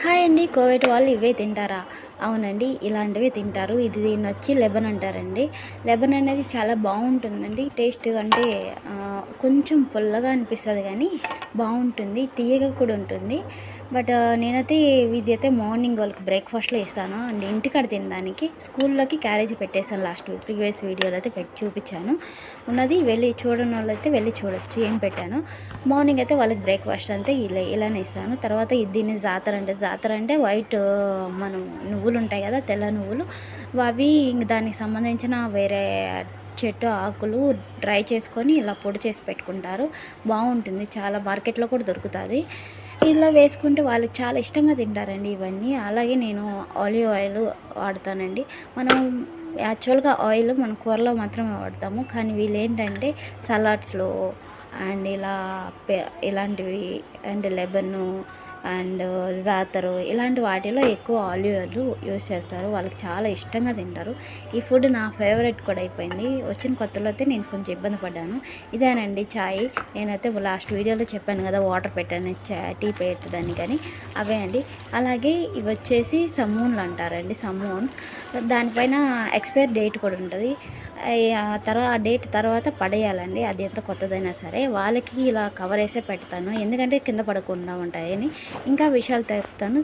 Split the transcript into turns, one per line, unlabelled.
Hi అండి. Covid వాళ్ళు ఇవే తింటారా? అవునండి. ఇలాంటివి తింటారు. దీన్నొచ్చి లెబన్ అంటారండి. లెబన్ అనేది చాలా బావుంటుందండి. టేస్ట్ అంటే కొంచెం పుల్లగా అనిపిస్తది గానీ బావుంటుంది. తియ్యగా కూడా ఉంటుంది. బట్ నేనైతే ఇదైతే మార్నింగ్ వాళ్ళకి బ్రేక్‌ఫాస్ట్‌లో ఇస్తాను. అండ్ ఇంటికాడ తినడానికి స్కూల్‌లోకి క్యారేజీ పెట్టేసాను. ప్రీవియస్ వీడియోలో అయితే చూపిచ్చాను. ఉన్నది వెళ్ళి చూడనోళ్ళైతే వెళ్ళి చూడొచ్చు ఏం పెట్టానో. మార్నింగ్ అయితే వాళ్ళకి బ్రేక్‌ఫాస్ట్ అంతే ఇలానే ఇస్తాను. తర్వాత దీన్ని జాతర అంటే వైట్ మనం నువ్వులుంటాయి కదా! తెల్ల నువ్వులు. అవి ఇంక దానికి సంబంధించిన వేరే చెట్టు ఆకులు డ్రై చేసుకొని ఇలా పొడి చేసి పెట్టుకుంటారు. బావుంటుంది. చాలా మార్కెట్‌లో కూడా దొరుకుతాది. ఇలా వేసుకుంటే వాళ్ళు చాలా ఇష్టంగా తింటారండి ఇవన్నీ. అలాగే నేను ఆలివ్ ఆయిల్ వాడతానండి. మనం యాక్చువల్‌గా ఆయిల్ మనం కూరలో మాత్రమే వాడతాము. కానీ వీళ్ళేంటంటే సలాడ్స్‌లో అండ్ ఇలాంటివి అండ్ లెమను అండ్ జాతరు ఇలాంటి వాటిలో ఎక్కువ ఆలివ్ ఆయిల్ యూజ్ చేస్తారు. వాళ్ళకి చాలా ఇష్టంగా తింటారు. ఈ ఫుడ్ నా ఫేవరెట్ కూడా అయిపోయింది. వచ్చిన కొత్తలో అయితే నేను కొంచెం ఇబ్బంది పడ్డాను. ఇదేనండి చాయ్. నేనైతే లాస్ట్ వీడియోలో చెప్పాను కదా వాటర్ పెట్టాను టీ పెట్టడానికని. అవే అండి. అలాగే ఇవి వచ్చేసి సమూన్లు అంటారండి. సమూన్ దానిపైన ఎక్స్పైర్ డేట్ కూడా ఉంటుంది. ఆ డేట్ తర్వాత పడేయాలండి. అది ఎంత కొత్తదైనా సరే. వాళ్ళకి ఇలా కవర్ వేసే పెడతాను. ఎందుకంటే కింద పడకుండా ఉంటాయని. ఇంకా విషయాలు తెలుపుతాను.